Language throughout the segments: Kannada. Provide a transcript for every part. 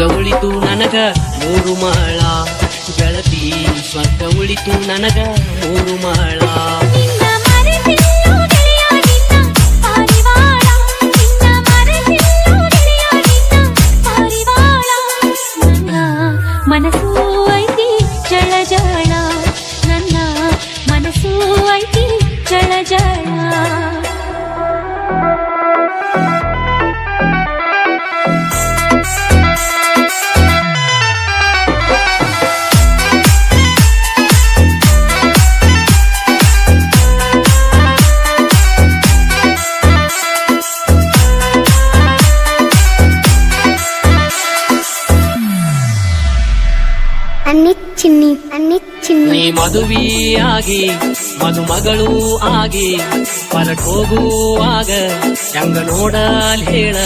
ಸ್ವರ್ಗ ಉಳಿತು ನನಗ ಮೂರು ಮಾಳ ಗೆಳತಿ ಸ್ವರ್ಗ ಉಳಿತು ನನಗ ಮೂರು ಮಾಳ ಮನಸ್ಸು ಐತಿ ಜಳ ಜಳ ನನ್ನ ಮನಸ್ಸು ಐತಿ ಜಳ ಜಳ ನೀ ಮದುವೆಯಾಗಿ ಮದುಮಗಳು ಆಗಿ ಹೊರಟೋಗುವಾಗ ಹೆಂಗ ನೋಡಲ್ ಹೇಳ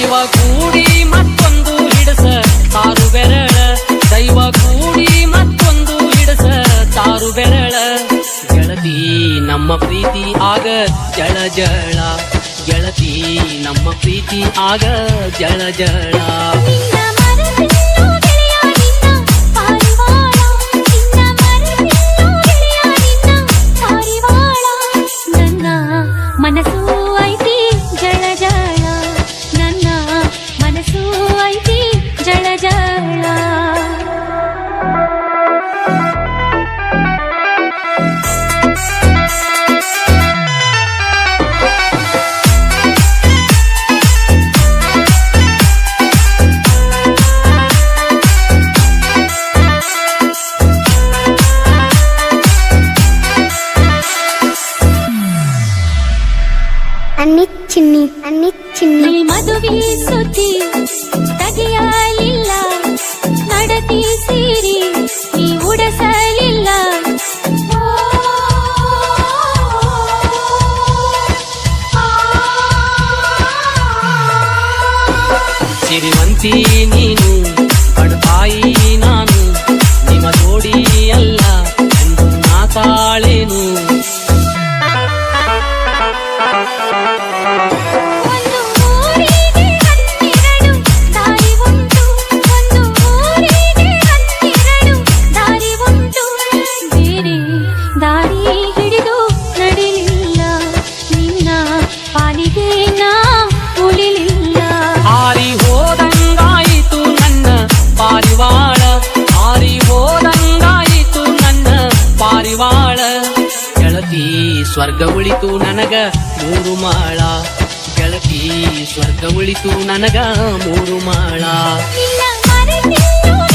ದೈವ ಕೂಡಿ ಮತ್ತೊಂದು ಹಿಡಸ ತಾರು ಬೆರಳ ದೈವ ಕೂಡಿ ಮತ್ತೊಂದು ಹಿಡಸ ತಾರು ಬೆರಳ ಗೆಳತಿ ನಮ್ಮ ಪ್ರೀತಿ ಆಗ ಜಳ ಜಳ ಗೆಳತಿ ನಮ್ಮ ಪ್ರೀತಿ ಆಗ ಜಳ ಜಳ ಮನಸ್ಸು ಐತಿ ಜಳ ಜಳ ನನ್ನ ಮನಸ್ಸು ಐತಿ ಜಳ ಜಳ ಚಿನ್ನಿ ಮದುವೆ ಸುದ್ದಿ ತೆಗೆಯಲಿಲ್ಲ ನಡತಿ ಸೀರಿ ನೀ ಉಡಸಲಿಲ್ಲ ಸಿರಿವಂತಿ ನೀನು ಬಡಪಾಯಿ ನಾನು ನಿಮ್ಮ ಜೋಡಿ ಅಲ್ಲ ಎಂದು ನಾ ತಾಳೇನು ದಾರಿ ಹಿಡಿದು ನಡಿಲಿಲ್ಲ ನಿನ್ನ ಪಾಲಿಗೆ ನಾ ಉಳಿಲಿಲ್ಲ ಹಾರಿ ಹೋದಂಗಾಯಿತು ನನ್ನ ಪಾರಿವಾಳ ಹಾರಿ ಹೋದಂಗಾಯಿತು ನನ್ನ ಪಾರಿವಾಳ ಗೆಳತಿ ಸ್ವರ್ಗ ಉಳಿತು ನನಗ ಮೂರು ಮಾಳ ಗೆಳತಿ ಸ್ವರ್ಗ ಉಳಿತು ನನಗ ಮೂರು ಮಾಳ ನಿನ್ನ ಮರೆತಿಲ್ಲ